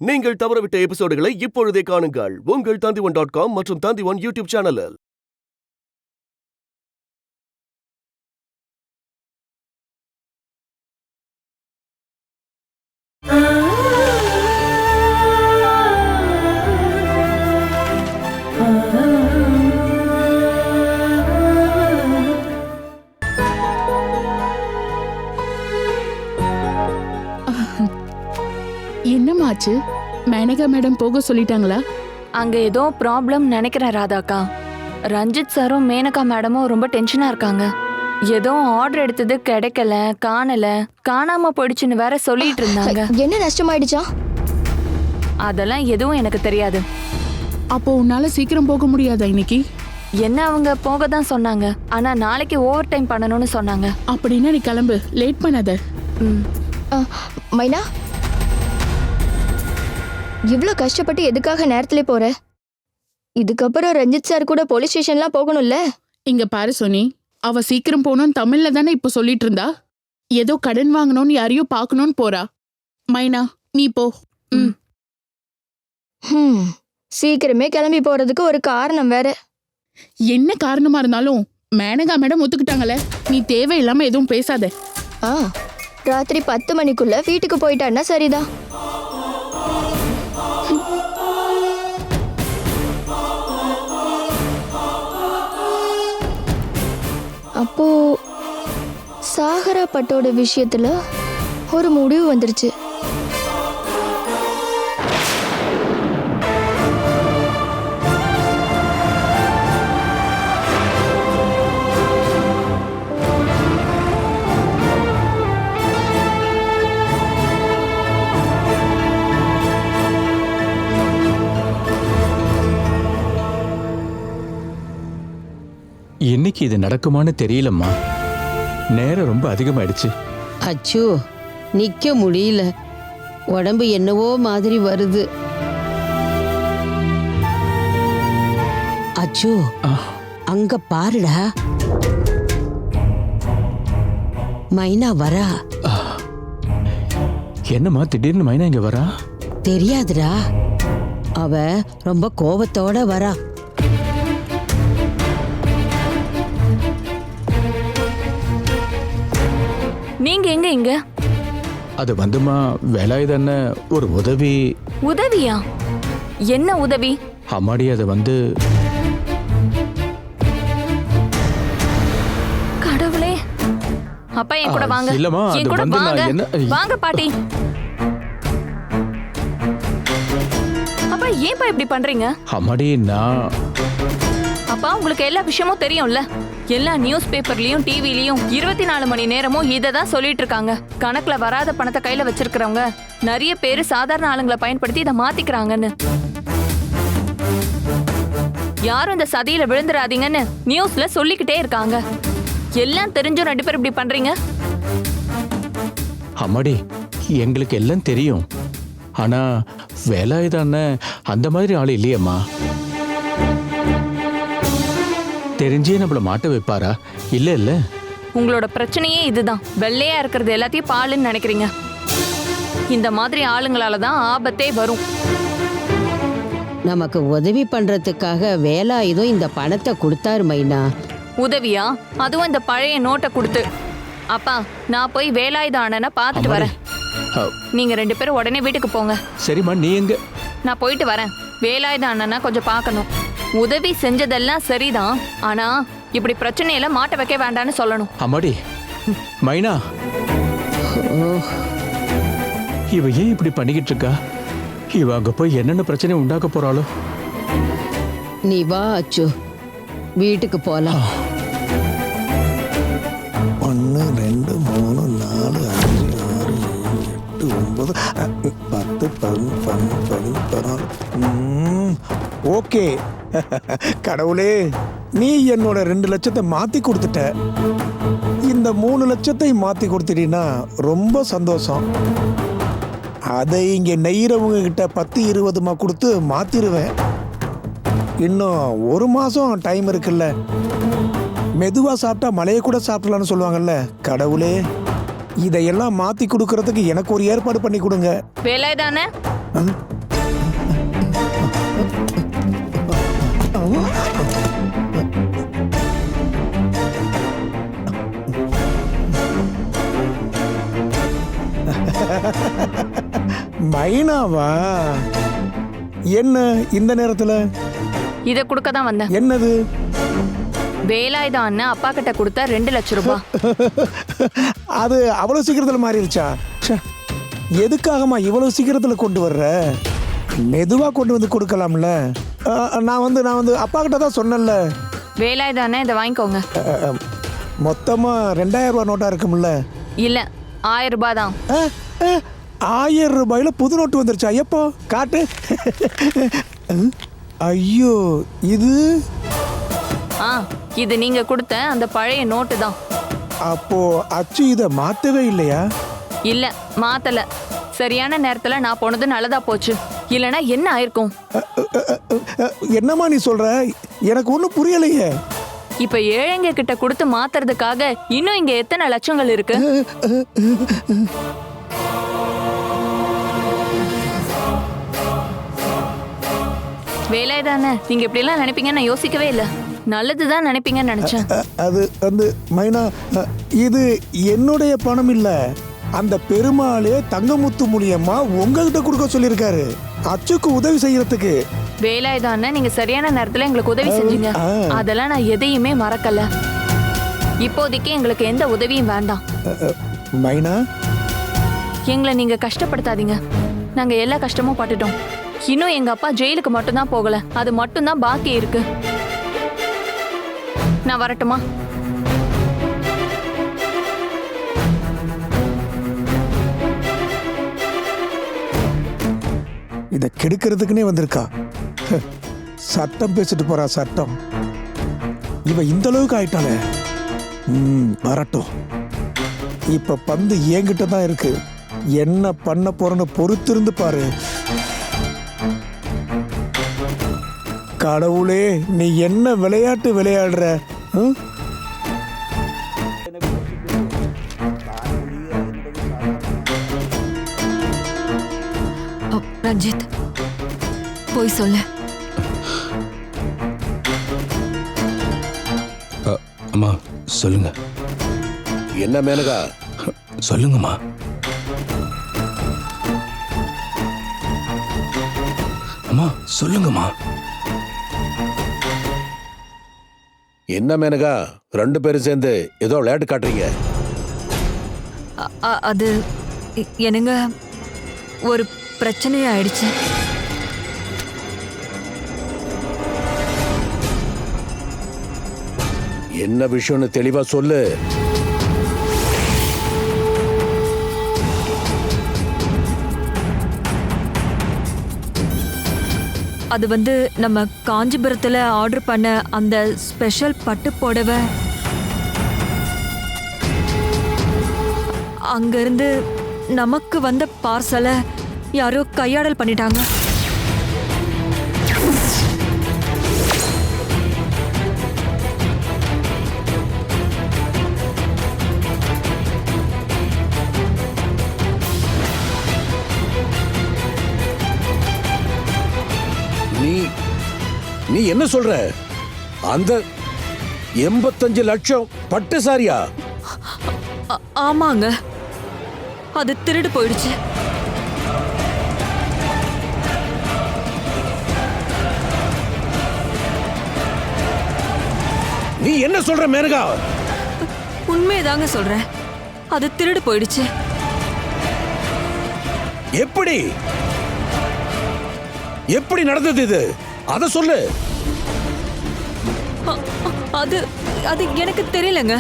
நீங்கள் தவறவிட்ட எபிசோடுகளை இப்பொழுதே காணுங்கள் உங்கள் Tandivan.com மற்றும் Tandivan யூடியூப் சேனலில். என்னமாச்சு? மேனகா மேடம் போக சொல்லிட்டாங்களா? அங்க ஏதோ ப்ராப்ளம் நினைக்கிறேன் ராதாக்கா. ரஞ்சித் சாரும் மேனகா மேடமும் ரொம்ப டென்ஷனா இருக்காங்க. ஏதோ ஆர்டர் எடுத்தது கிடைக்கல, காணாம போயிடுச்சுன்னு வேற சொல்லிட்டு இருந்தாங்க. என்ன நஷ்டமாயிடுச்சா? அதெல்லாம் எதுவும் எனக்கு தெரியாது. அப்போ உன்னால சீக்கிரம் போக முடியாதா இன்னைக்கு? என்ன அவங்க போக தான் சொன்னாங்க, ஆனா நாளைக்கு ஓவர் டைம் பண்ணணும்னு சொன்னாங்க. அப்படின்னா நீ கிளம்பு, லேட் பண்ணாத. மைனா, இவ்ளோ கஷ்டப்பட்டு எதுக்காக நேரத்துல போற? இதுக்கப்புறம் ரஞ்சித் சார் கூட போலீஸ் ஸ்டேஷன்லாம் போகணும்ல? இங்க பாரு சோனி, அவ சீக்கிரம் போகணும்னு தமிழ்ல தானே இப்ப சொல்லிட்டு இருந்தா. ஏதோ கடன் வாங்கணும்னு யாரையோ பாக்கணும்னு போறா. மைனா நீ போ. சீக்கிரமே கிளம்பி போறதுக்கு ஒரு காரணம் வேற. என்ன காரணமா இருந்தாலும் மேனகா மேடம் ஒத்துக்கிட்டாங்களே, நீ தேவையில்லாம எதுவும் பேசாத. ராத்திரி 10 மணிக்குள்ள வீட்டுக்கு போயிட்டான்னா சரிதான். அப்போ சாகரா பட்டோட விஷயத்துல ஒரு முடிவு வந்துருச்சு. இன்னைக்கு இது நடக்குமான்னு தெரியலம்மா. நேரம் ரொம்ப அதிகமாயிடுச்சு. அச்சோ, நிக்க முடியல. உடம்பு என்னவோ மாதிரி வருது. அச்சோ, அங்க பாருடா, மைனா வரா. என்னம்மா திடீர்னு மைனா இங்க வரா? தெரியாதுடா, அவ ரொம்ப கோபத்தோட வரா. நீங்க எங்க இங்க? அது வந்துமா, வேலாயுதன்ன ஒரு உதவி. உதவியா? என்ன உதவி? அம்மாடி, அது வந்து கடவுளே. அப்பா என் கூட வாங்க. இல்லம்மா, அது என் கூட வந்து வாங்க. நான் என்ன வாங்க பாட்டி. அப்பா ஏன்பா இப்படி பண்றீங்க? அம்மாடி, நான் அப்பா உங்களுக்கு எல்லா விஷயமும் தெரியும்ல. எல்லா நியூஸ் பேப்பர்லயும் டிவிலயும் 24 மணி நேரமும் இதை தான் சொல்லிட்டு இருக்காங்க. கணக்குல வராத பணத்தை கையில வச்சிருக்கிறவங்க நிறைய பேரு சாதாரண ஆளுங்களை பயன்படுத்தி இதை மாத்திக்கிறாங்கன்னு. யாரும் இந்த சதியில விழுந்துடாதீங்கன்னு நியூஸ்ல சொல்லிக்கிட்டே இருக்காங்க. எல்லாம் தெரிஞ்சும் 2 பேர் இப்படி பண்றீங்க. அம்மாடி, எங்களுக்கு எல்லாம் தெரியும். ஆனா வேலாயுதன்ன அந்த மாதிரி ஆள் இல்லையம்மா. தெரிஞ்சே நம்மள மாட்ட வைப்பாரா? இல்ல இல்ல. உங்களோட பிரச்சனையே இதுதான். வெள்ளையா இருக்கிறது எல்லாத்தையும் பாலுன்னு நினைக்கிறீங்க. இந்த மாதிரி ஆளுங்களால தான் ஆபத்தே வரும். நமக்கு உதவி பண்றதுக்காக வேலாயுதம் இந்த பணத்தை கொடுத்தாரு மைனா. உதவியா? அதுவும் இந்த பழைய நோட்டை கொடுத்து. அப்பா, நான் போய் வேலாயுத அண்ணனை பார்த்துட்டு வரேன். நீங்க 2 பேரும் உடனே வீட்டுக்கு போங்க. சரிம்மா, நீ எங்க? நான் போயிட்டு வரேன். வேலாயுத அண்ணனை கொஞ்சம் பார்க்கணும். உதவி செஞ்சதெல்லாம் சரிதான், ஆனா இப்படி பிரச்சனையெல்லாம் மாட்ட வைக்க வேண்டான்னு சொல்லணும். அம்மாடி, மைனா, இவ ஏன் இப்படி பண்ணிக்கிட்டு இருக்கா? இவ அங்க போய் என்னென்ன பிரச்சனை உண்டாக்க போறாளோ? நீ வா அச்சு, வீட்டுக்கு போலாம். 1 2 3 4 5 6 7 8 9 10 11 12 ஓகே. கடவுளே, நீ என்னோட 2 லட்சத்தை மாத்தி கொடுத்துட்ட. இந்த 3 லட்சத்தை மாத்தி கொடுத்துட்டீங்கன்னா ரொம்ப சந்தோஷம். அதை இங்க நெய்யறவங்க கிட்ட 10 20 கொடுத்து மாத்திருவேன். இன்னும் 1 மாசம் டைம் இருக்குல்ல. மெதுவா சாப்பிட்டா மலையை கூட சாப்பிடலான்னு சொல்லுவாங்கல்ல. கடவுளே, இதையெல்லாம் மாத்தி கொடுக்கறதுக்கு எனக்கு ஒரு ஏற்பாடு பண்ணி கொடுங்க. வேலை தானே, மைனாவா? என்ன இந்த நேரத்துல? இத கொடுக்க தான் வந்தேன். என்னது? வேலாயுதம் அண்ணன் அப்பா கிட்ட கொடுத்த 2 லட்சம் ரூபாய். அது அவ்வளவு சீக்கிரத்துல மாறிடுச்சா? ச்சே, எதுக்காகமா இவ்வளவு சீக்கிரத்துல கொண்டு வர்ற? மெதுவா கொண்டு வந்து கொடுக்கலாம்ல. நான் வந்து அப்பா கிட்ட தான் சொன்னேன்ல. வேலாயுதம் அண்ணன் இதை வாங்கிக்கோங்க. மொத்தமா 2000 ரூபாய் நோட்டா இருக்கும்ல? இல்ல 1000 ரூபாய் தான். 1000 ரூபாயில புது நோட்டு வந்துருச்சா? எப்போ காட்டு. ஐயோ, இது இது நீங்க கொடுத்த அந்த பழைய நோட்டு தான். அப்போ அச்சு இத மாத்தவே இல்லையா? இல்ல மாத்தல. சரியான நேரத்துல நான் போனது நல்லதா போச்சு. இல்லனா என்ன ஆயிருக்கும்? என்னம்மா நீ சொல்ற? எனக்கு ஒண்ணும் புரியலையே. இப்ப ஏழைங்க கிட்ட கொடுத்து மாத்துறதுக்காக இன்னும் இங்க எத்தனை லட்சங்கள் இருக்கு? வேலைதானே, நீங்க இப்படி எல்லாம் நினைப்பீங்கன்னு நான் யோசிக்கவே இல்ல. நல்லதுதான் நினைப்பீங்கன்னு நினைச்சேன். அது வந்து மைனா, இது என்னுடைய பணம் இல்ல. அந்த பெருமாளே தங்கமுத்து மூலியமா உங்ககிட்ட கொடுக்க சொல்லியிருக்காரு, அச்சுக்கு உதவி செய்யறதுக்கு. வேலாயுதம் நீங்க சரியான நேரத்துல எங்களுக்கு உதவி செஞ்சீங்க. அதெல்லாம் நான் எதையுமே மறக்கல. இப்போதைக்கு எங்களுக்கு எந்த உதவியும் வேண்டாம். மைனா, எங்களை நீங்க கஷ்டப்படுத்தாதீங்க. நாங்க எல்லா கஷ்டமும் பட்டுட்டோம். இன்னும் எங்க அப்பா ஜெயிலுக்கு மட்டும்தான் போகல. அது மட்டும்தான் பாக்கி இருக்கு. நான் வரட்டுமா? இத கெடுக்கிறதுக்குனே வந்திருக்கா. சட்டம் பேசிட்டு போறா சட்டம். இவ இந்த அளவுக்கு ஆயிட்டாளே. வரட்டும். இப்ப பந்து என்கிட்ட தான் இருக்கு. என்ன பண்ண போறன்னு பொறுத்திருந்து பாரு. கடவுளே, நீ என்ன விளையாட்டு விளையாடுற? ரஞ்சித், போய் சொல்லு. அம்மா சொல்லுங்க. என்ன மேனகா? சொல்லுங்கம்மா. அம்மா சொல்லுங்கம்மா. என்ன மேனகா, 2 பேரும் சேர்ந்து ஏதோ விளையாட்டு காட்டுறீங்க. அது என்னங்க, ஒரு பிரச்சனை ஆயிடுச்சு. என்ன விஷயம்னு தெளிவா சொல்லு. அது வந்து நம்ம காஞ்சிபுரத்துல ஆர்டர் பண்ண அந்த ஸ்பெஷல் பட்டு புடவை அங்கிருந்து நமக்கு வந்த பார்சலை யாரோ கையாடல் பண்ணிட்டாங்க. நீ என்ன சொல்ற? அந்த 85 லட்சம் பட்டு சாரியா? ஆமாங்க, அது திருடு போயிடுச்சு. நீ என்ன சொல்ற மேனகா? உண்மைதாங்க சொல்றேன், அது திருடு போயிடுச்சு. எப்படி எப்படி நடந்தது இது? அத சொல்லு. அது அது எனக்கு தெரியலங்க.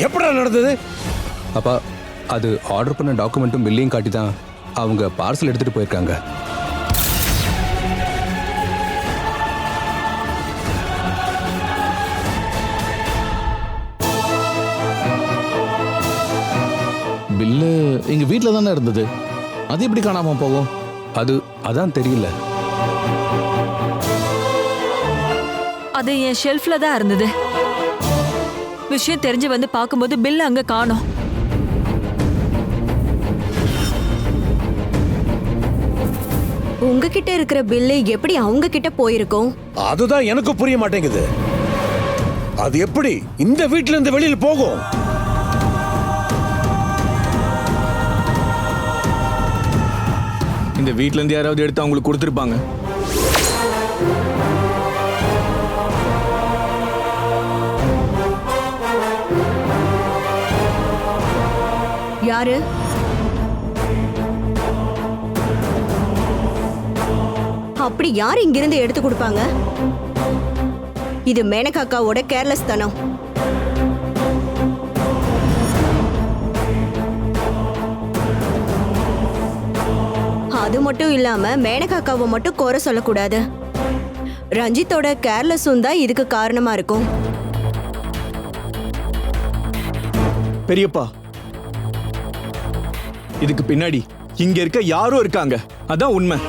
எப்படா நடந்தது? அப்பா, அது ஆர்டர் பண்ண டாக்குமெண்ட்டும் பில்லையும் காட்டி தான் அவங்க பார்சல் எடுத்துட்டு போயிருக்காங்க. பில்லு எங்க வீட்டில் தானே இருந்தது. அது எப்படி காணாம போகும்? அதான் தெரியல. அது என் ஷெல்ஃப்ல தான் இருந்தது. விஷயம் தெரிஞ்சு வந்து பார்க்கும்போது பில் அங்க காணோம். உங்ககிட்ட இருக்கிற பில்லு எப்படி அவங்க கிட்ட போயிருக்கும்? அதுதான் எனக்கு புரிய மாட்டேங்குது. அது எப்படி இந்த வீட்ல இருந்து வெளியில போகும்? இந்த வீட்ல இருந்து யாராவது எடுத்து அவங்களுக்கு கொடுத்துருப்பாங்க. யாரு? அப்படி யார் இங்கிருந்து எடுத்து கொடுப்பாங்க? இது மேனகாக்காவோட கேர்லெஸ் தனம். அது மட்டும் இல்லாம மேனகாக்காவை மட்டும் குறை சொல்லக்கூடாது. ரஞ்சித்தோட கேர்லெஸ்ஸும் தான் இதுக்கு காரணமா இருக்கும். பெரியப்பா, இதுக்கு பின்னாடி இங்க இருக்க யாரோ இருக்காங்க. அதான் உண்மை.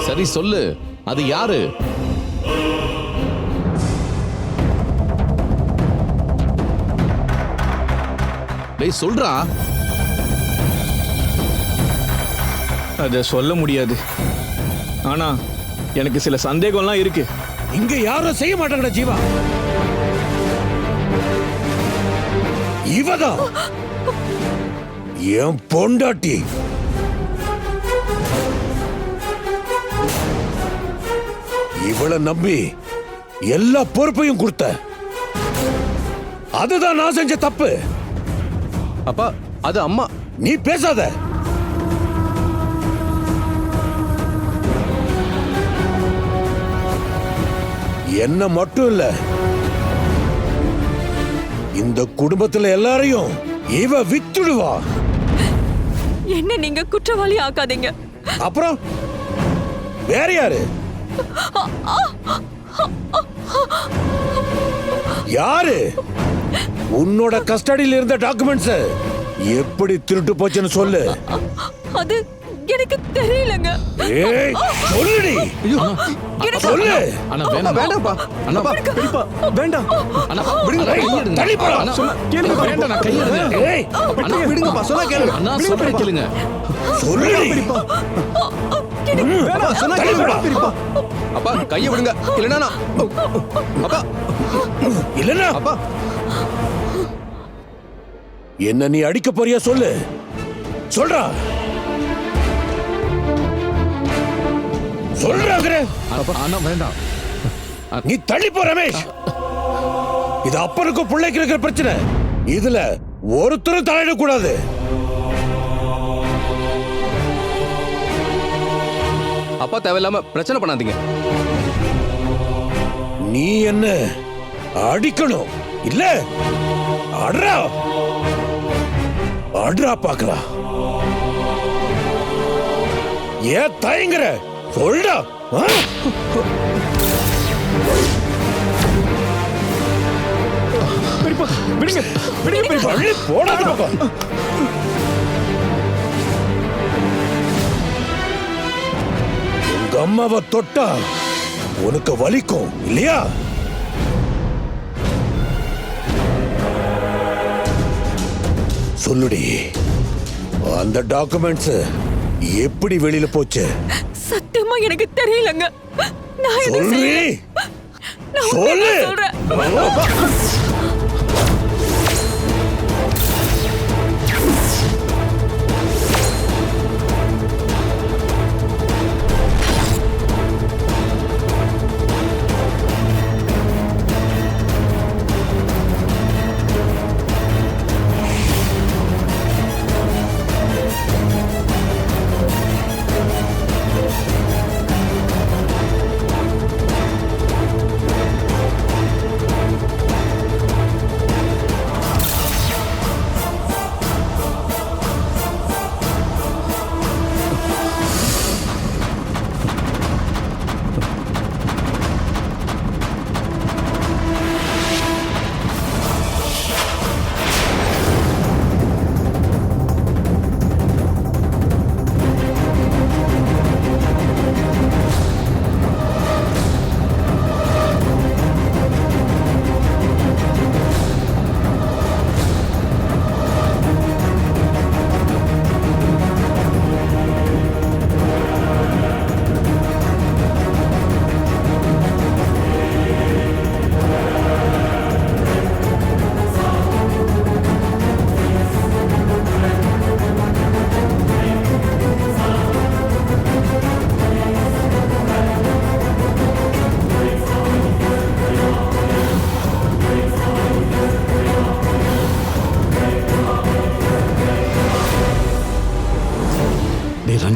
சரி சொல்லு, அது யாரு? டேய் சொல்றா. அத சொல்ல முடியாது. ஆனா எனக்கு சில சந்தேகம்லாம் இருக்கு. இங்க யாரும் செய்ய மாட்டாங்கடா ஜீவா. இவதான் என் பொண்டாட்டி. இவளை நம்பி எல்லா பொறுப்பையும் கொடுத்த. அதுதான் நான் செஞ்ச தப்பு. அப்பா அது அம்மா. நீ பேசாத. என்ன மட்டும் இல்ல, இந்த குடும்பத்துல எல்லாரையும் இவ வித்துடுவா. என்ன நீங்க குற்றவாளி ஆக்காதீங்க. அப்புறம் வேற யாரு? யாரு? உன்னோட கஸ்டடியில் இருந்த டாக்குமெண்ட்ஸ் எப்படி திருட்டு போச்சுன்னு சொல்லு. அது எனக்கு தெரியலங்க. ஏய் சொல்லுடி. சொல்லு. அண்ணா வேண்டாம். வேண்டாம்ப்பா. அண்ணா பெரியப்பா வேண்டாம். அண்ணா விடுங்க, கையெடுங்க. தள்ளி போடா. அண்ணா, சொன்னா கேளுங்க. வேண்டாம், நான் கையெடுங்க. ஏய் அண்ணா விடுங்கப்பா, சொன்னா கேளுங்க. அண்ணா சொல்றேன் கேளுங்க. சொல்லுடி. வேண்டாம், சொன்னா தள்ளி கேளுங்க போடா. பெரியப்பா. அப்பா கையை விடுங்க. இல்லைனா அப்பா இல்லனா அப்பா என்ன நீ அடிக்க போறியா? சொல்லு. சொல்றா. சொல்றாங்கற. அண்ணா வேண்டாம். நீ தள்ளி போ ரமேஷ். இது அப்பனுக்கும் பிள்ளைக்கு இருக்கிற பிரச்சனை. இதுல ஒருத்தரும் தலையிட கூடாது. அப்பா தேவையில்லாம பிரச்சனை பண்ணாதீங்க. நீ என்ன அடிக்கணும் இல்ல? அட்ரா அட்ரா பார்க்கலாம். ஏன் தயங்குற? சொல்டா. பெரியப்பா விடுங்க. விடுங்க பெரியப்பா. தள்ளி போடாத பக்கம். உங்க அம்மாவை தொட்டா உனக்கு வலிக்கும் இல்லையா? சொல்லுடி. அந்த டாக்குமெண்ட்ஸ் எப்படி வெளியில போச்சு? சத்தியமா எனக்கு தெரியலங்க. நான் எதுவும் சொல்லு. செய்யல. நான் சொல்லு. உண்மையை சொல்றேன்.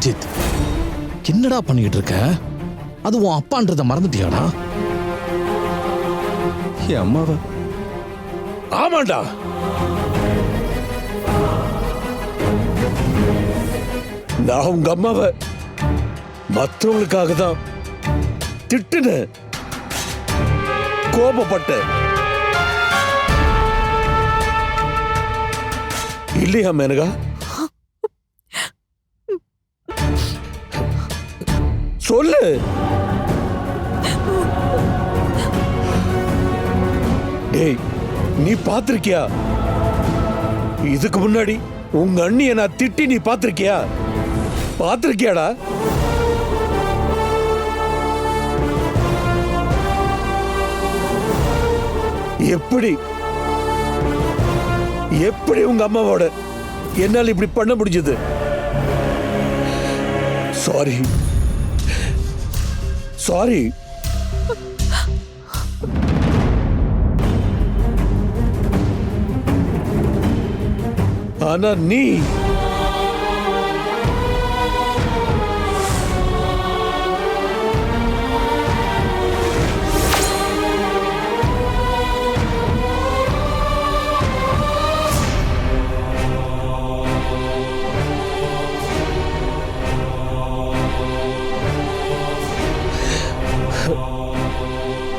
ரஞ்சித், என்னடா பண்ணிக்கிட்டு இருக்க? அது உன் அப்பான்றத மறந்துட்டியாடா? என் அம்மாவா? ஆமாண்டா, நான் உங்க அம்மாவை மற்றவங்களுக்காக தான் திட்டுனேன், கோபப்பட்டேன். இல்லையா மேனகா? சொல்லு. டேய், நீ பாத்திருக்கியா? இதுக்கு முன்னாடி உங்க அண்ணிய நான் திட்டி நீ பாத்திருக்கியா? பாத்திருக்கியாடா? எப்படி எப்படி உங்க அம்மாவோட என்னால் இப்படி பண்ண முடிஞ்சது? Sorry sorry. ஆனா நீ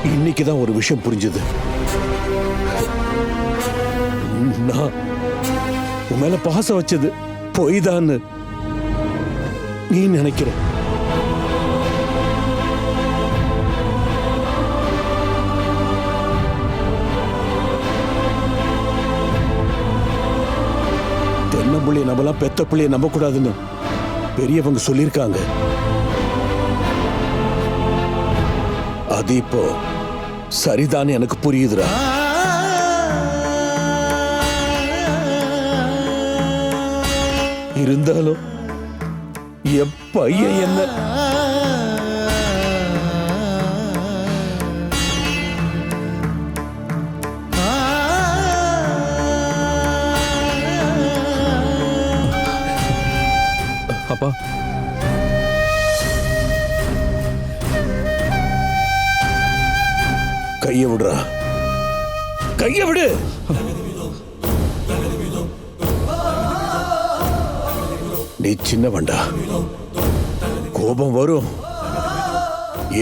இன்னைக்குதான் ஒரு விஷயம் புரிஞ்சது. நான் உன் மேல பாசம் வச்சது பொய் தான் நீ நினைக்கிற. தென்னம்பிள்ளைய நம்மளாம் பெத்த பிள்ளைய நம்ப கூடாதுன்னு பெரியவங்க சொல்லியிருக்காங்க. அது இப்போ சரிதான், எனக்கு புரியுதுடா. இருந்தாலும் என் பையன் என்ன அப்பா, கைய விடுறா, கைய விடு. நீ சின்னவன்டா, கோபம் வரும்,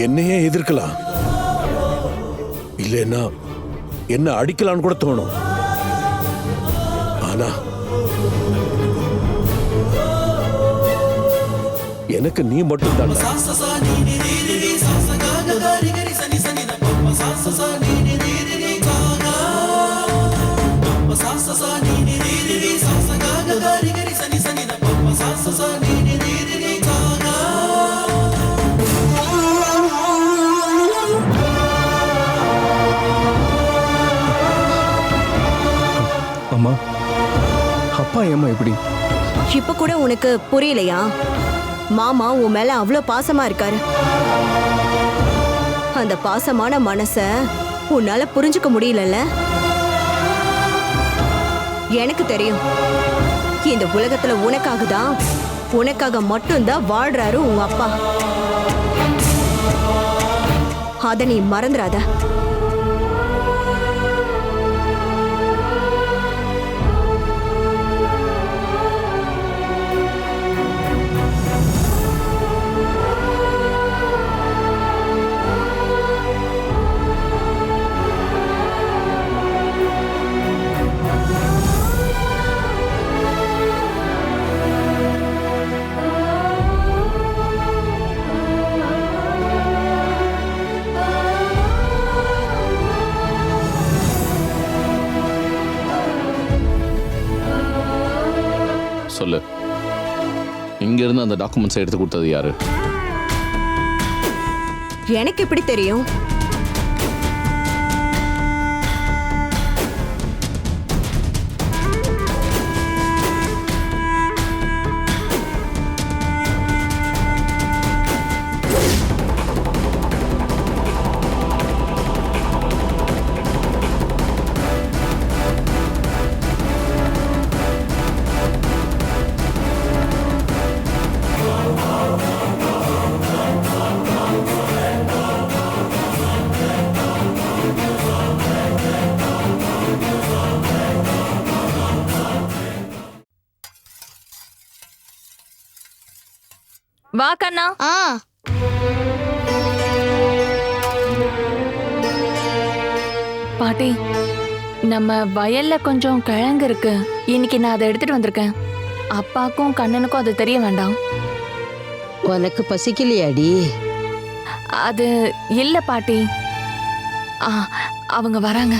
என்னையே எதிர்க்கலாம், இல்லைன்னா என்ன அடிக்கலான்னு கூட தோணும். ஆனா எனக்கு நீ மட்டும் தான். அம்மா, அப்பா ஏம்மா இப்படி? இப்ப கூட உனக்கு புரியலையா? மாமா உன் மேல அவ்வளோ பாசமா இருக்காரு. அந்த பாசமான மனச உன்னால புரிஞ்சுக்க முடியலல்ல? எனக்கு தெரியும், இந்த உலகத்துல உனக்காக மட்டும்தான் வாழ்றாரு உங்க அப்பா. அத நீ மறந்துடாத. சொல்லு, இங்க இருந்து அந்த டாக்குமெண்ட்ஸ் எடுத்து கொடுத்தது யாரு? எனக்கு எப்படி தெரியும்? வா கண்ணா. ஆ பாட்டி, நம்ம வயல்ல கொஞ்சம் கிழங்கு இருக்கு. இன்னைக்கு நான் அதை எடுத்துட்டு வந்திருக்கேன். அப்பாக்கும் கண்ணனுக்கும் அது தெரிய வேண்டாம். உனக்கு பசிக்கலையாடி? அது இல்ல பாட்டி. அவங்க வராங்க.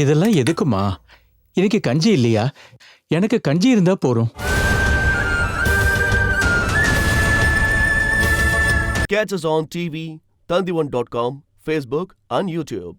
இதெல்லாம் எதுக்குமா? இன்னைக்கு கஞ்சி இல்லையா? எனக்கு கஞ்சி இருந்தா போறோம். Catch us on TV, Tandivan.com, Facebook and YouTube.